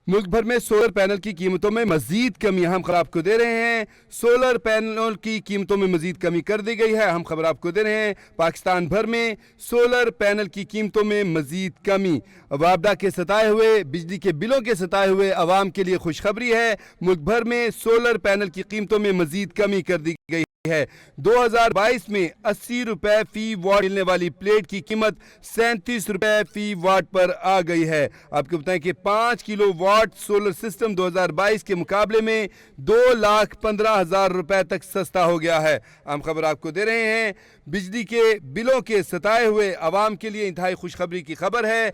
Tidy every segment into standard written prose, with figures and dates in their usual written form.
मुल्क भर में सोलर पैनल की कीमतों में मजीद कमी, हम खबर आपको दे रहे हैं। सोलर पैनल की कीमतों में मजीद कमी कर दी गई है। हम खबर आपको दे रहे हैं पाकिस्तान भर में सोलर पैनल की कीमतों में मजीद कमी। वापडा के सताए हुए, बिजली के बिलों के सताए हुए अवाम के लिए खुशखबरी है। मुल्क भर में सोलर पैनल की कीमतों में मजीद कमी कर दी गई है। 2022 में 80 रुपए फी वाट मिलने वाली प्लेट की कीमत 37 रुपए फी वाट पर आ गई है। आपको बताएं कि 5 किलो वाट सोलर सिस्टम 2022 के मुकाबले में 2,15,000 रुपए तक सस्ता हो गया है। हम खबर आपको दे रहे हैं, बिजली के बिलों के सताए हुए अवाम के लिए इंतहाई खुशखबरी की खबर है।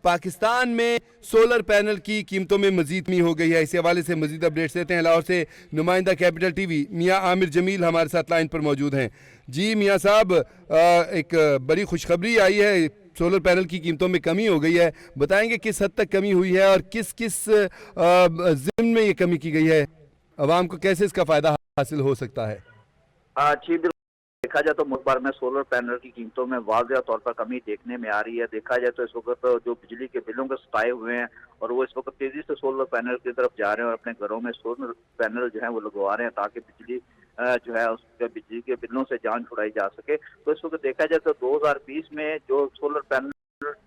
पाकिस्तान में सोलर पैनल की कीमतों में मजीद कमी हो गई है। इस हवाले से मजीद अपडेट्स देते हैं। लाहौर से नुमाइंदा कैपिटल टीवी मियां आमिर जमील हमारे साथ लाइन पर मौजूद हैं। जी मियां साहब, एक बड़ी खुशखबरी आई है, सोलर पैनल की कीमतों में कमी हो गई है। बताएंगे किस हद तक कमी हुई है और किस किस ज़िम्न में ये कमी की गई है, अवाम को कैसे इसका फ़ायदा हासिल हो सकता है? जी बिल्कुल, देखा जाए तो मुल्क भर में सोलर पैनल की कीमतों में वाज़ेह तौर पर कमी देखने में आ रही है। देखा जाए तो इस वक्त जो बिजली के बिलों के सताए हुए हैं और वो इस वक्त तेजी से सोलर पैनल की तरफ जा रहे हैं और अपने घरों में सोलर पैनल जो है वो लगवा रहे हैं ताकि बिजली जो है उसके बिजली के बिलों से जान छुड़ाई जा सके। तो इस वक्त देखा जाए तो 2020 में जो सोलर पैनल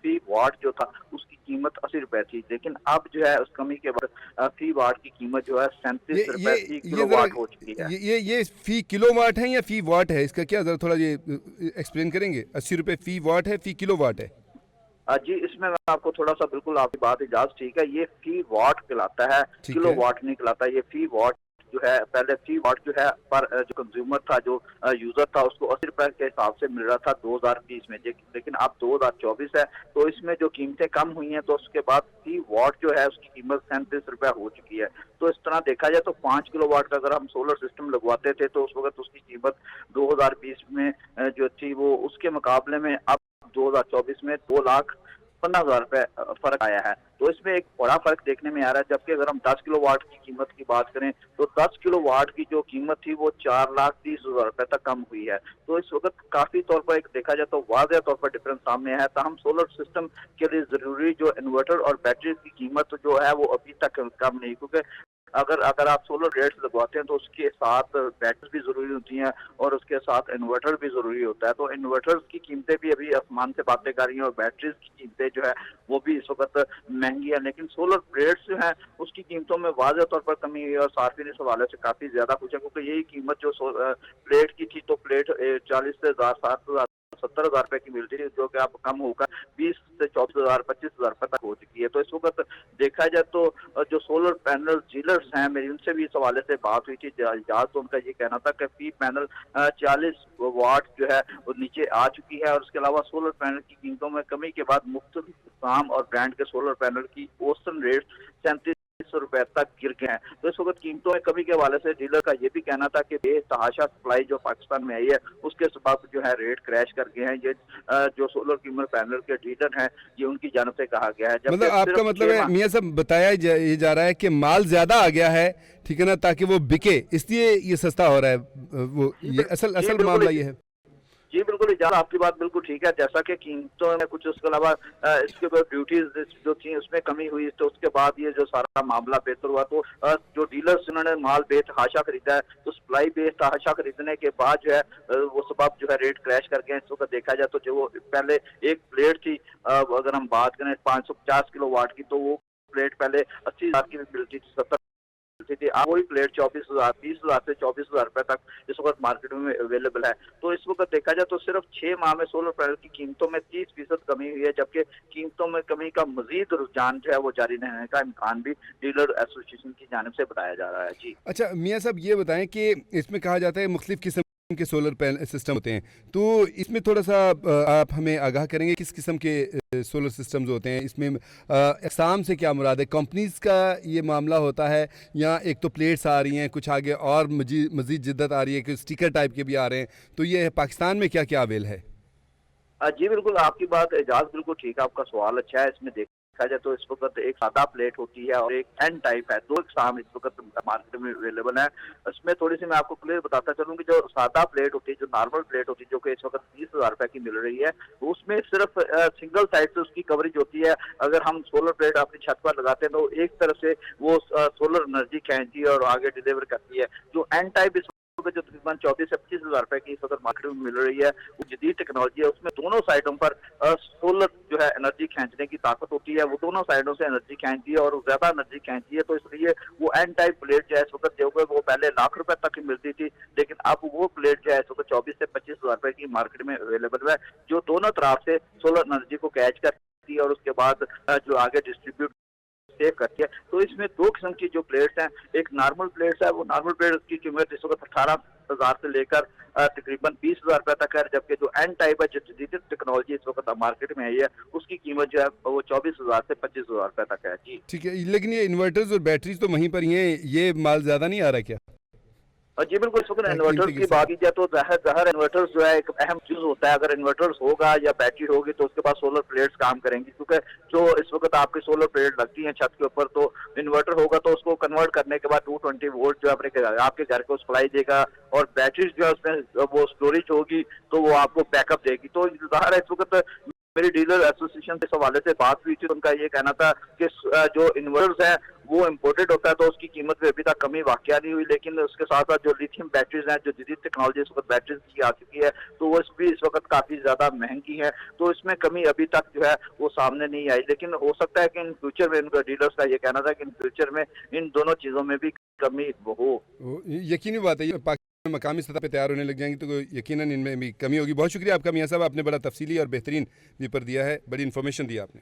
फी वाट जो था उसकी कीमत 80 रुपए थी, लेकिन अब जो है उस कमी के बाद फी वाट की कीमत जो है 37 रुपए फी किलो वाट हो चुकी है। ये फी किलो वाट है या फी वाट है, इसका क्या जरा थोड़ा ये एक्सप्लेन करेंगे? 80 रुपए फी वाट है, फी किलो वाट है? जी, इसमें मैं आपको थोड़ा सा, बिल्कुल आपकी बात इजाज़त ठीक है, ये फी वाट कहलाता है, किलो वाट नहीं कहलाता। ये फी वाट जो है, पहले फी वाट जो है पर जो कंज्यूमर था, जो यूजर था, उसको 80 रुपए के हिसाब से मिल रहा था 2020 में, लेकिन अब 2024 है तो इसमें जो कीमतें कम हुई हैं तो उसके बाद फी वाट जो है उसकी कीमत 37 रुपए हो चुकी है। तो इस तरह देखा जाए तो 5 किलो वाट का अगर हम सोलर सिस्टम लगवाते थे तो उस वक्त उसकी कीमत 2020 में जो थी वो उसके मुकाबले में अब 2024 में 2,15,000 रुपए फर्क आया है। तो इसमें एक बड़ा फर्क देखने में आ रहा है। जबकि अगर हम 10 किलो वाट की कीमत की बात करें तो 10 किलो वाट की जो कीमत थी वो 4,30,000 रुपए तक कम हुई है। तो इस वक्त काफी तौर पर एक देखा जाए तो वाज़ेह तौर पर डिफरेंस सामने है। ताहम सोलर सिस्टम के लिए जरूरी जो इन्वर्टर और बैटरी की कीमत जो है वो अभी तक कम नहीं, क्योंकि अगर आप सोलर रेट्स लगवाते हैं तो उसके साथ बैटरी भी जरूरी होती हैं और उसके साथ इन्वर्टर भी जरूरी होता है। तो इन्वर्टर्स की कीमतें भी अभी आसमान से बातें कर रही हैं और बैटरीज की कीमतें जो है वो भी इस वक्त महंगी है। लेकिन सोलर प्लेट्स जो है उसकी कीमतों में वाज़ेह तौर पर कमी हुई है और सार्फिन इस हवाले से काफी ज्यादा खुश है, क्योंकि यही कीमत जो प्लेट की थी तो प्लेट 40 से 60,000 70,000 रुपए की मिलती थी, जो कि अब कम होकर 20 से 24,000 25,000 रुपए तक हो चुकी है। तो इस वक्त देखा जाए तो जो सोलर पैनल डीलर्स हैं, मेरी उनसे भी इस हवाले से बात हुई थी इजाज, तो उनका ये कहना था कि फी पैनल 40 वाट जो है वो नीचे आ चुकी है और उसके अलावा सोलर पैनल की कीमतों में कमी के बाद मुख्तलिफ दाम और ब्रांड के सोलर पैनल की औसतन रेट 3700 रुपए तक गिर गए हैं। तो इस वक्त कीमतों में कमी के हवाले से डीलर का ये भी कहना था कि बेतहाशा सप्लाई जो पाकिस्तान में आई है उसके सबब जो है रेट क्रैश कर गए हैं। ये जो सोलर कीमत पैनल के डीलर हैं ये उनकी जानब से कहा गया है। मतलब आपका मतलब है मियां साहब, बताया ये जा रहा है कि माल ज्यादा आ गया है, ठीक है ना, ताकि वो बिके, इसलिए ये सस्ता हो रहा है। वो ये असल मामला ये है। जी बिल्कुल, इजाज़त आपकी बात बिल्कुल ठीक है। जैसा कि कीमतों में कुछ, उसके अलावा इसके बाद ड्यूटीज जो थी उसमें कमी हुई, तो उसके बाद ये जो सारा मामला बेहतर हुआ। तो जो डीलर्स उन्होंने माल बेतहाशा खरीदा है तो सप्लाई बेतहाशा खरीदने के बाद जो है वो सबब जो है रेट क्रैश कर गए। इस वक्त देखा जाए तो जो वो पहले एक प्लेट थी, अगर हम बात करें 550 किलो वाट की, तो वो प्लेट पहले 80,000 की भी मिलती थी, 70 थी। अब वही प्लेट 24,000 30,000 से 24,000 रुपए तक इस वक्त मार्केट में अवेलेबल है। तो इस वक्त देखा जाए तो सिर्फ 6 माह में सोलर पैनल की कीमतों में 30% कमी हुई है, जबकि कीमतों में कमी का मजीद रुझान जो है वो जारी रहने का इम्कान भी डीलर एसोसिएशन की जानिब से बताया जा रहा है। जी अच्छा मियां साहब, ये बताएं कि इसमें कहा जाता है मुख्तलिफ किस्म के सोलर पैनल सिस्टम होते हैं, तो इसमें थोड़ा सा आप हमें आगाह करेंगे किस किस्म के सोलर सिस्टम्स होते हैं? इसमें अक़साम से क्या मुराद है? कंपनीज का ये मामला होता है या एक तो प्लेट्स आ रही हैं, कुछ आगे और मजीद जिद्दत आ रही है कि स्टिकर टाइप के भी आ रहे हैं, तो ये पाकिस्तान में क्या क्या अवेल है? जी बिल्कुल, आपकी बात इजाज़त बिल्कुल ठीक है, आपका सवाल अच्छा है। इसमें देखा जाए तो इस वक्त एक सादा प्लेट होती है और एक एन टाइप है, दो एग्जाम इस वक्त मार्केट में अवेलेबल है। इसमें थोड़ी सी मैं आपको क्लियर बताता चलूँ कि जो सादा प्लेट होती है, जो नॉर्मल प्लेट होती है, जो कि इस वक्त 20,000 रुपए की मिल रही है, उसमें सिर्फ सिंगल साइड से उसकी कवरेज होती है। अगर हम सोलर प्लेट अपनी छत पर लगाते हैं तो एक तरफ से वो सोलर एनर्जी खींचती है और आगे डिलीवर करती है। जो एन टाइप जो तकरीबन 24 से 25,000 रुपए की इस वक्त मार्केट में मिल रही है, वो जदीद टेक्नोलॉजी है। उसमें दोनों साइडों पर सोलर जो है एनर्जी खींचने की ताकत होती है, वो दोनों साइडों से एनर्जी खींचती है और ज्यादा एनर्जी खींचती है। तो इसलिए वो एन टाइप प्लेट जो है इस वक्त जो है वो पहले लाख रुपए तक की मिलती थी, लेकिन अब वो प्लेट जो है इस वक्त 24 से 25,000 रुपए की मार्केट में अवेलेबल है, जो दोनों तरफ से सोलर एनर्जी को कैच करती है और उसके बाद जो आगे डिस्ट्रीब्यूट सेव करती है। तो इसमें दो किस्म की जो प्लेट्स हैं, एक नॉर्मल प्लेट्स है, वो नॉर्मल प्लेट की कीमत इस वक्त 18,000 से लेकर तकरीबन 20,000 रुपए तक है, जबकि जो एन टाइप है, जो जदीद टेक्नोलॉजी इस वक्त मार्केट में आई है, उसकी कीमत जो है वो 24,000 से 25,000 रुपए तक है। जी ठीक है, लेकिन ये इन्वर्टर्स और बैटरीज तो वहीं पर ही हैं, ये माल ज़्यादा नहीं आ रहा क्या? जी बिल्कुल, इस वक्त इन्वर्टर्स की बात की जाए तो ज़ाहिर इन्वर्टर्स जो है एक अहम चीज होता है। अगर इन्वर्टर्स होगा या बैटरी होगी तो उसके पास सोलर प्लेट्स काम करेंगी, क्योंकि जो इस वक्त आपकी सोलर प्लेट लगती है छत के ऊपर, तो इन्वर्टर होगा तो उसको कन्वर्ट करने के बाद 220 वोल्ट जो अपने आपके घर को सप्लाई देगा, और बैटरीज जो है उसमें वो स्टोरेज होगी तो वो आपको बैकअप देगी। तो ज़ाहिर है इस वक्त मेरी डीलर एसोसिएशन के हवाले से बात हुई थी, उनका ये कहना था कि जो इन्वर्टर्स है वो इम्पोर्टेड होता है, तो उसकी कीमत में अभी तक कमी वाकया नहीं हुई, लेकिन उसके साथ साथ जो लिथियम बैटरीज हैं, जो जदीद टेक्नोलॉजी इस वक्त बैटरीज की आ चुकी है, तो वो भी इस वक्त काफी ज्यादा महंगी है। तो इसमें कमी अभी तक जो है वो सामने नहीं आई, लेकिन हो सकता है कि इन फ्यूचर में, इनका डीलर्स का ये कहना था कि इन फ्यूचर में इन दोनों चीजों में भी कमी हो। यकीनी बात है, ये में मकामी सतह पे तैयार होने लग जाएंगी तो यकीनन इनमें भी कमी होगी। बहुत शुक्रिया आपका मियां साहब, आपने बड़ा तफसीली और बेहतरीन पेपर दिया है, बड़ी इन्फॉर्मेशन दी आपने।